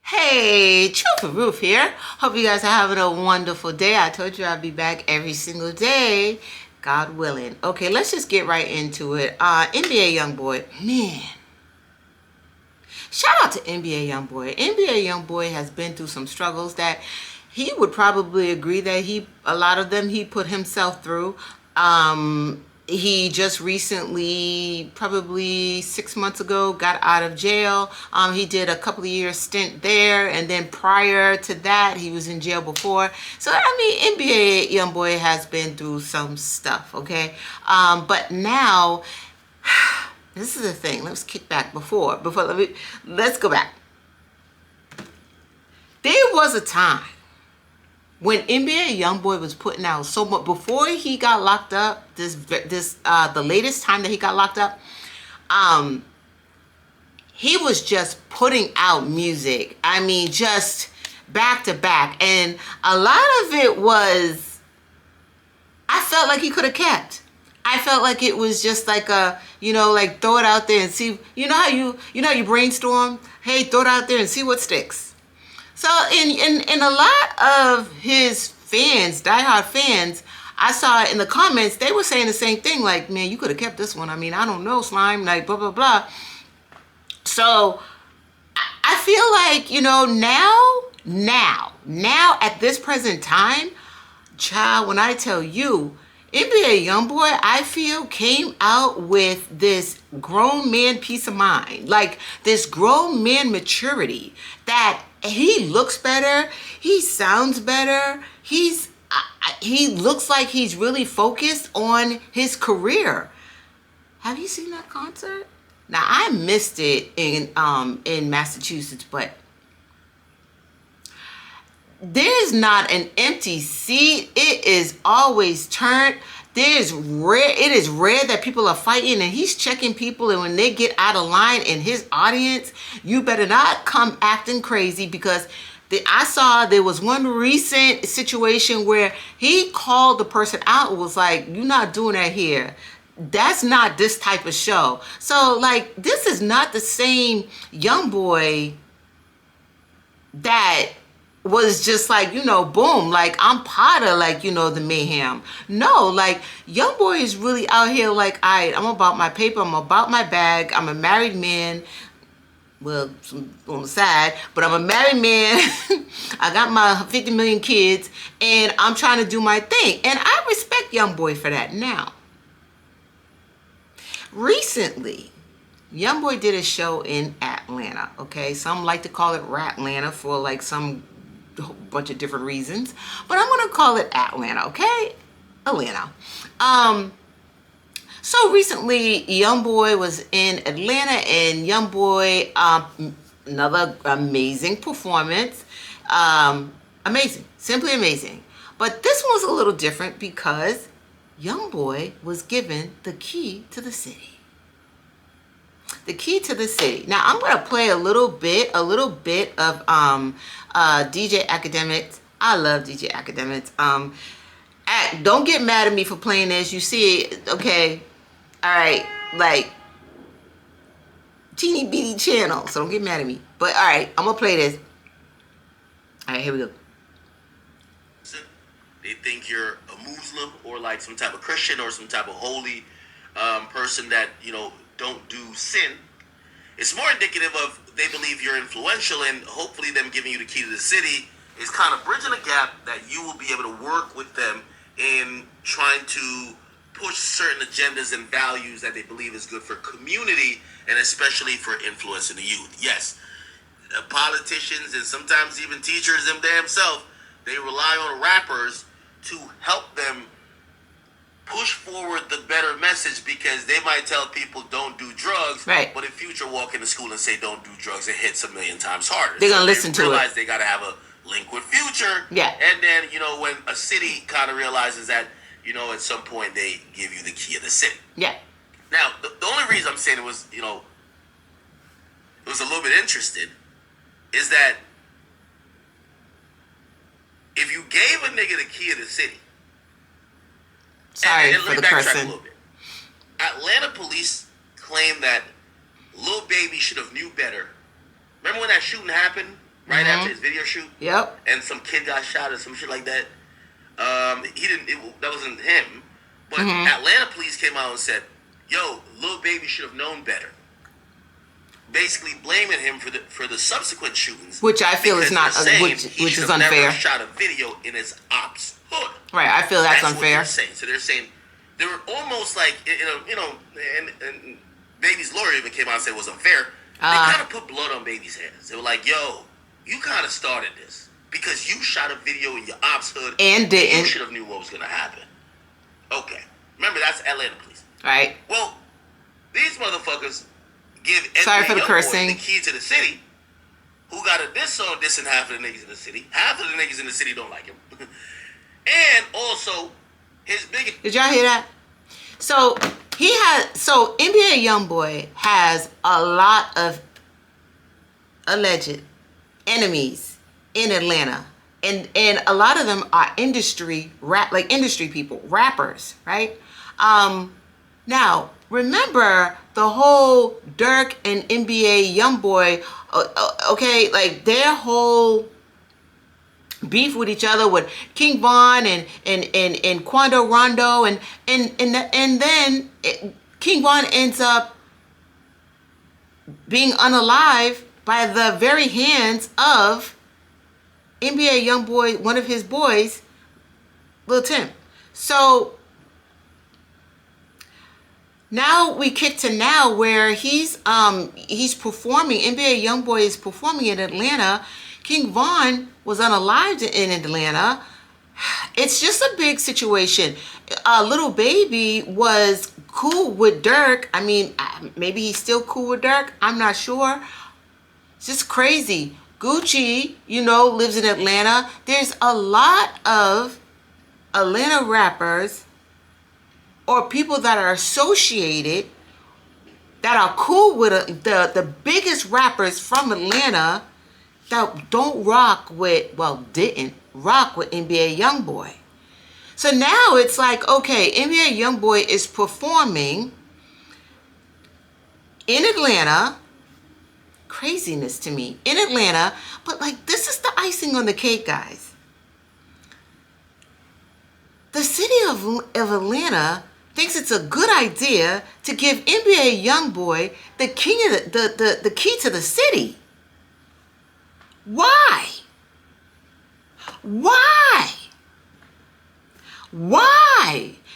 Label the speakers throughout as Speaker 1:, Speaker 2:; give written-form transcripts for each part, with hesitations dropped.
Speaker 1: Hey, Truth of Ruth here. Hope you guys are having a wonderful day. I told you I'd be back every single day, God willing. Okay, let's just get right into it. NBA Youngboy, man. Shout out to NBA Youngboy. NBA Youngboy has been through some struggles that he would probably agree that a lot of them he put himself through. He just recently, probably 6 months ago, got out of jail. He did a couple of years stint there, and then prior to that, he was in jail before. So I mean, NBA Youngboy has been through some stuff, okay? But now, this is the thing. Let's kick back let's go back. There was a time when NBA Youngboy was putting out so much before he got locked up. The latest time that he got locked up, he was just putting out music. I mean, just back to back, and a lot of it was, I felt like he could have kept. I felt like it was just like like throw it out there and see. You brainstorm. Hey, throw it out there and see what sticks. So in a lot of his fans, diehard fans, I saw in the comments, they were saying the same thing. Like, man, you could have kept this one. I mean, I don't know, Slime, like blah, blah, blah. So I feel like, now at this present time, child, when I tell you, NBA Youngboy, I feel, came out with this grown man peace of mind, like this grown man maturity, that he looks better, he sounds better, he looks like he's really focused on his career. Have you seen that concert? Now, I missed it in Massachusetts, but there's not an empty seat. It is always turned. It is rare that people are fighting, and he's checking people, and when they get out of line in his audience, you better not come acting crazy, because I saw there was one recent situation where he called the person out and was like, "You're not doing that here. That's not this type of show." So, like, this is not the same Youngboy that was just like, boom, like, I'm part of, like, the mayhem. No, like, Youngboy is really out here like, I'm about my paper, I'm about my bag, I'm a married man. Well, on the side, but I'm a married man. I got my 50 million kids, and I'm trying to do my thing. And I respect Youngboy for that. Now, recently, Youngboy did a show in Atlanta, okay? Some like to call it Ratlanta for like some bunch of different reasons, but I'm gonna call it Atlanta, okay? Atlanta. So recently, Youngboy was in Atlanta, and Youngboy, another amazing performance, amazing, simply amazing. But this one was a little different because Youngboy was given the key to the city. The key to the city. Now I'm gonna play a little bit of DJ Academics. I love DJ Academics. Don't get mad at me for playing this. You see it, okay? All right, like, teeny bitty channel, so don't get mad at me. But all right, I'm gonna play this. All right, here we go.
Speaker 2: They think you're a Muslim or like some type of Christian or some type of holy person that don't do sin. It's more indicative of they believe you're influential, and hopefully them giving you the key to the city is kind of bridging a gap that you will be able to work with them in trying to push certain agendas and values that they believe is good for community, and especially for influencing the youth. Yes, politicians and sometimes even teachers themselves, they rely on rappers to help them push forward the better message, because they might tell people don't do drugs,
Speaker 1: right?
Speaker 2: But in future walk into school and say don't do drugs, it hits a million times harder.
Speaker 1: They're gonna listen to it.
Speaker 2: Realize they gotta have a link with Future.
Speaker 1: Yeah.
Speaker 2: And then, when a city kind of realizes that, at some point they give you the key of the city.
Speaker 1: Yeah.
Speaker 2: Now, the only reason I'm saying it was, it was a little bit interesting, is that if you gave a nigga the key of the city,
Speaker 1: sorry
Speaker 2: and
Speaker 1: for
Speaker 2: let
Speaker 1: the
Speaker 2: me backtrack
Speaker 1: person.
Speaker 2: a little bit. Atlanta police claim that Lil Baby should have knew better. Remember when that shooting happened right after his video shoot.
Speaker 1: Yep.
Speaker 2: And some kid got shot or some shit like that. He didn't. That wasn't him. But Atlanta police came out and said, "Yo, Lil Baby should have known better." Basically blaming him for the subsequent shootings,
Speaker 1: which I feel is not, which is unfair.
Speaker 2: Never shot a video in his ops hood.
Speaker 1: Right, I feel that's unfair.
Speaker 2: What they're saying. So they're saying they were almost like and Baby's lawyer even came out and said it was unfair. They kind of put blood on Baby's hands. They were like, "Yo, you kind of started this because you shot a video in your ops hood
Speaker 1: and didn't.
Speaker 2: You should have knew what was gonna happen." Okay, remember that's Atlanta police,
Speaker 1: right?
Speaker 2: Well, these motherfuckers give
Speaker 1: sorry for the
Speaker 2: young
Speaker 1: cursing
Speaker 2: boy the key to the city. Who got a diss on dissing half of the niggas in the city? Half of the niggas in the city don't like him, and also his biggest.
Speaker 1: Did y'all hear that? So NBA YoungBoy has a lot of alleged enemies in Atlanta, and a lot of them are industry people, rappers, right? Now remember the whole Dirk and NBA YoungBoy, okay, like their whole beef with each other with King Von and Quando Rondo and then King Von ends up being unalived by the very hands of NBA YoungBoy, one of his boys, Lil Tim. So now we kick to now where he's performing. NBA YoungBoy is performing in Atlanta. King Von was unalived in Atlanta. It's just a big situation. Lil Baby was cool with Dirk. I mean, maybe he's still cool with Dirk. I'm not sure. It's just crazy. Gucci, lives in Atlanta. There's a lot of Atlanta rappers or people that are associated that are cool with the biggest rappers from Atlanta that didn't rock with NBA YoungBoy. So now it's like, okay, NBA YoungBoy is performing in Atlanta. Craziness to me. In Atlanta. But like, this is the icing on the cake, guys. The city of Atlanta thinks it's a good idea to give NBA YoungBoy the key to the city. Why?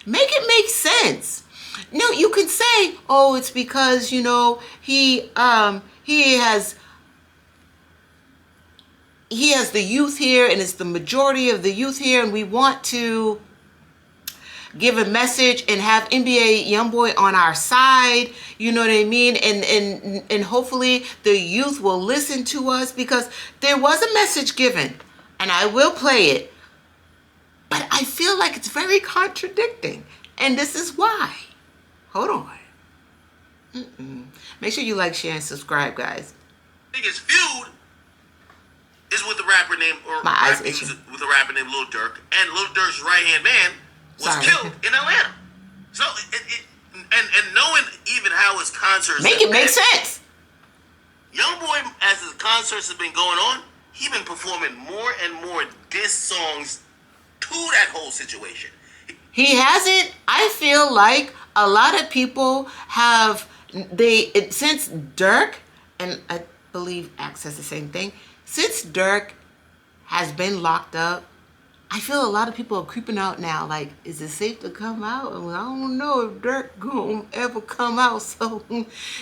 Speaker 1: Make it make sense. No, you can say, oh, it's because, he has the youth here and it's the majority of the youth here and we want to give a message and have NBA YoungBoy on our side, you know what I mean? And hopefully the youth will listen to us because there was a message given and I will play it. But I feel like it's very contradicting. And this is why. Hold on. Make sure you like, share, and subscribe, guys.
Speaker 2: Biggest feud is with the rapper named with a rapper named Lil Durk, and Lil Durk's right-hand man was killed in Atlanta. So and knowing even how his concerts
Speaker 1: make sense.
Speaker 2: YoungBoy, as his concerts have been going on, he's been performing more and more diss songs to that whole situation.
Speaker 1: He hasn't. I feel like a lot of people have since Dirk, and I believe Axe says the same thing. Since Dirk has been locked up, I feel a lot of people are creeping out now. Like, is it safe to come out? I don't know if Dirk gonna ever come out. So,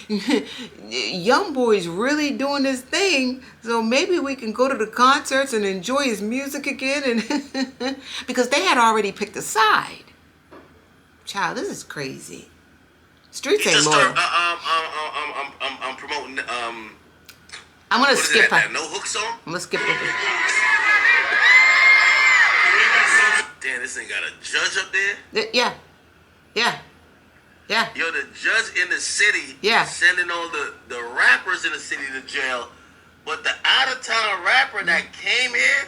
Speaker 1: YoungBoy's really doing this thing. So maybe we can go to the concerts and enjoy his music again. And because they had already picked a side. Child, this is crazy. Streets ain't loyal.
Speaker 2: I'm promoting.
Speaker 1: I'm gonna skip
Speaker 2: that? No hook song.
Speaker 1: I'm gonna skip over.
Speaker 2: Damn, this thing got a judge up there?
Speaker 1: Yeah.
Speaker 2: Yo, the judge in the city sending all the rappers in the city to jail, but the out-of-town rapper that came here,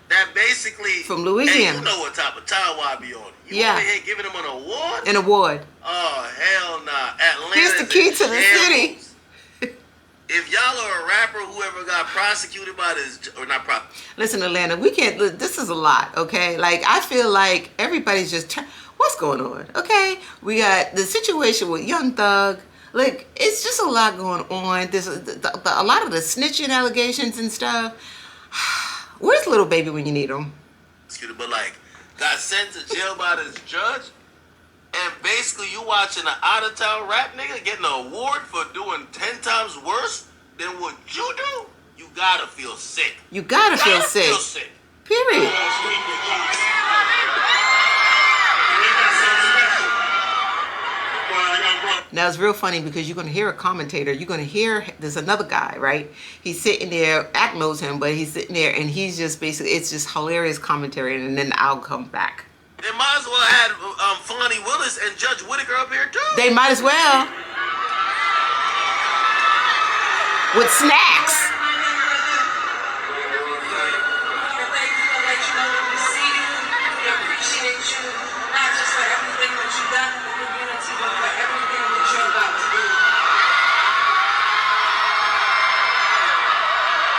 Speaker 2: that basically...
Speaker 1: From Louisiana.
Speaker 2: Hey, you know what type of time I be on. You over here giving him an award?
Speaker 1: An award.
Speaker 2: Oh, hell nah. Atlanta
Speaker 1: Here's the key to the city.
Speaker 2: if y'all are a rapper, whoever got prosecuted by this, or not
Speaker 1: Listen, Atlanta, we can't. This is a lot, okay? Like I feel like everybody's just. What's going on? Okay, we got the situation with Young Thug. Like it's just a lot going on. There's a lot of the snitching allegations and stuff. Where's little baby when you need him?
Speaker 2: but like got sent to jail by this judge, and basically you watching an out of town rap nigga getting an award for doing 10 times worse than what you do. You gotta feel sick.
Speaker 1: You gotta feel sick. Period. Now it's real funny because you're gonna hear a commentator. You're gonna hear there's another guy, right? He's sitting there. Act knows him, but he's sitting there and he's just basically it's just hilarious commentary, and then I'll come back.
Speaker 2: They might as well have Fonnie Willis and Judge Whittaker up here too.
Speaker 1: They might as well with snacks.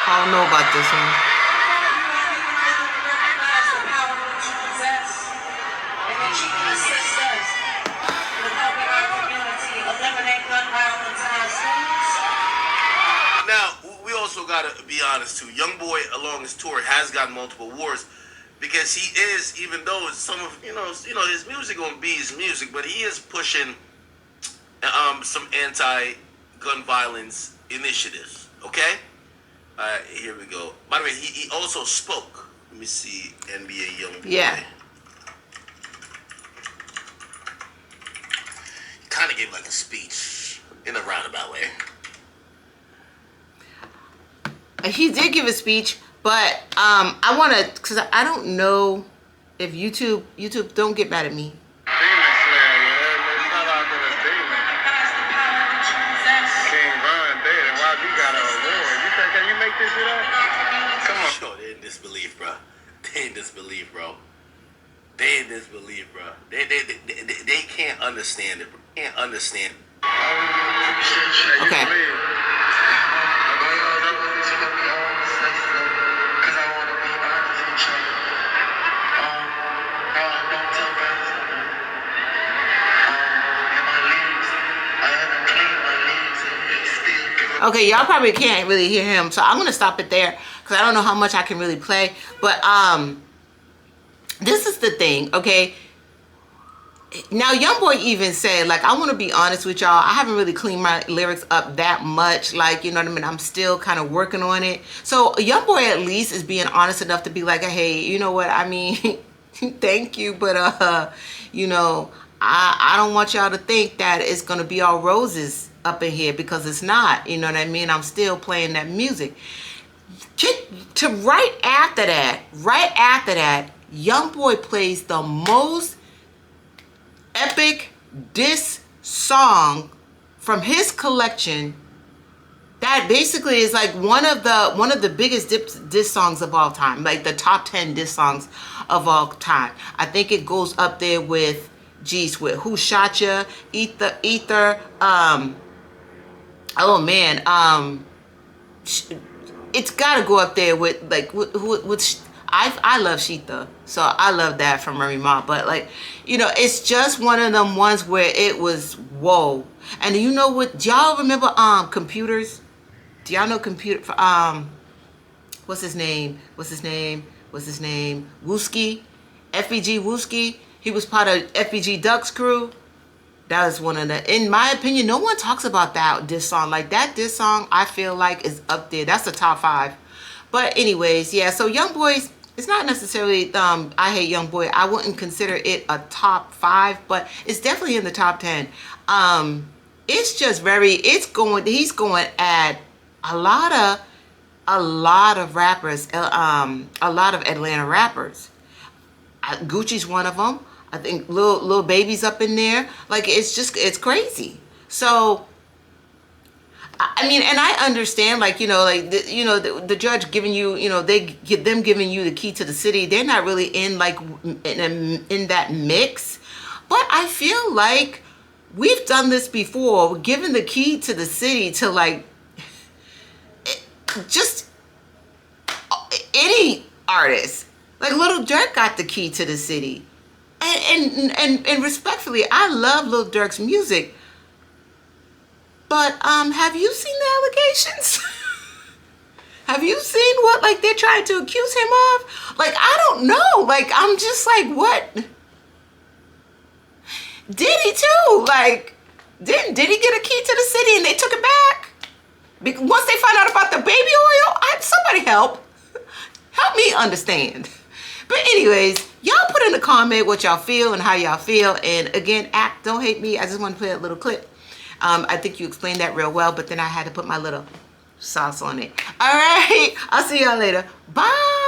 Speaker 1: I don't know about this one.
Speaker 2: Now, we also gotta be honest too. Young Boy along his tour has gotten multiple awards because he is, even though some of his music on B is music, but he is pushing some anti-gun violence initiatives. Okay. Here we go. By the way, he also spoke. Let me see, NBA Youngboy.
Speaker 1: Yeah.
Speaker 2: He kind of gave like a speech in a roundabout way.
Speaker 1: He did give a speech, but I want to, because I don't know if YouTube, don't get mad at me.
Speaker 2: They in disbelief, bro. They in disbelief, bro. They in disbelief, bro. They can't understand it, bro. Can't understand it.
Speaker 1: Okay. Okay, y'all probably can't really hear him, so I'm gonna stop it there because I don't know how much I can really play. But this is the thing, okay? Now, Youngboy even said, like, I want to be honest with y'all. I haven't really cleaned my lyrics up that much, like, you know what I mean? I'm still kind of working on it. So Youngboy at least is being honest enough to be like, hey, you know what? I mean, thank you, but you know, I don't want y'all to think that it's gonna be all roses up in here, because it's not, you know what I mean? I'm still playing that music. Right after that, Youngboy plays the most epic diss song from his collection that basically is like one of the biggest diss songs of all time, like the top 10 diss songs of all time. I think it goes up there with with Who Shot Ya, Ether, oh man, it's got to go up there with like with I love Sheetha, so I love that from Remy Ma. But like, you know, it's just one of them ones where it was whoa. And you know what? Do y'all remember computers? Do y'all know computer? What's his name? Wooski, FBG Wooski. He was part of FBG Duck's crew. That was one of the, in my opinion, no one talks about this song. Like that diss song, I feel like is up there. That's the top 5. But anyways, yeah, so Youngboy's, it's not necessarily, I hate Youngboy. I wouldn't consider it a top 5, but it's definitely in the top 10. It's just he's going at a lot of rappers, a lot of Atlanta rappers. Gucci's one of them. I think Lil Baby's up in there. Like, it's crazy. So, I mean, and I understand, like, you know, like, the judge giving you, you know, them giving you the key to the city. They're not really in, like, in that mix. But I feel like we've done this before. We're giving the key to the city to, like, just any artist. Like Lil Durk got the key to the city. And respectfully, I love Lil Durk's music. But have you seen the allegations? Have you seen what like they're trying to accuse him of? Like, I don't know. Like, I'm just like, what? Diddy too. Like, did he get a key to the city and they took it back? Once they find out about the baby oil, somebody help me understand. But anyways, y'all put in the comment what y'all feel and how y'all feel. And again, don't hate me. I just want to play a little clip. I think you explained that real well, but then I had to put my little sauce on it. All right, I'll see y'all later. Bye.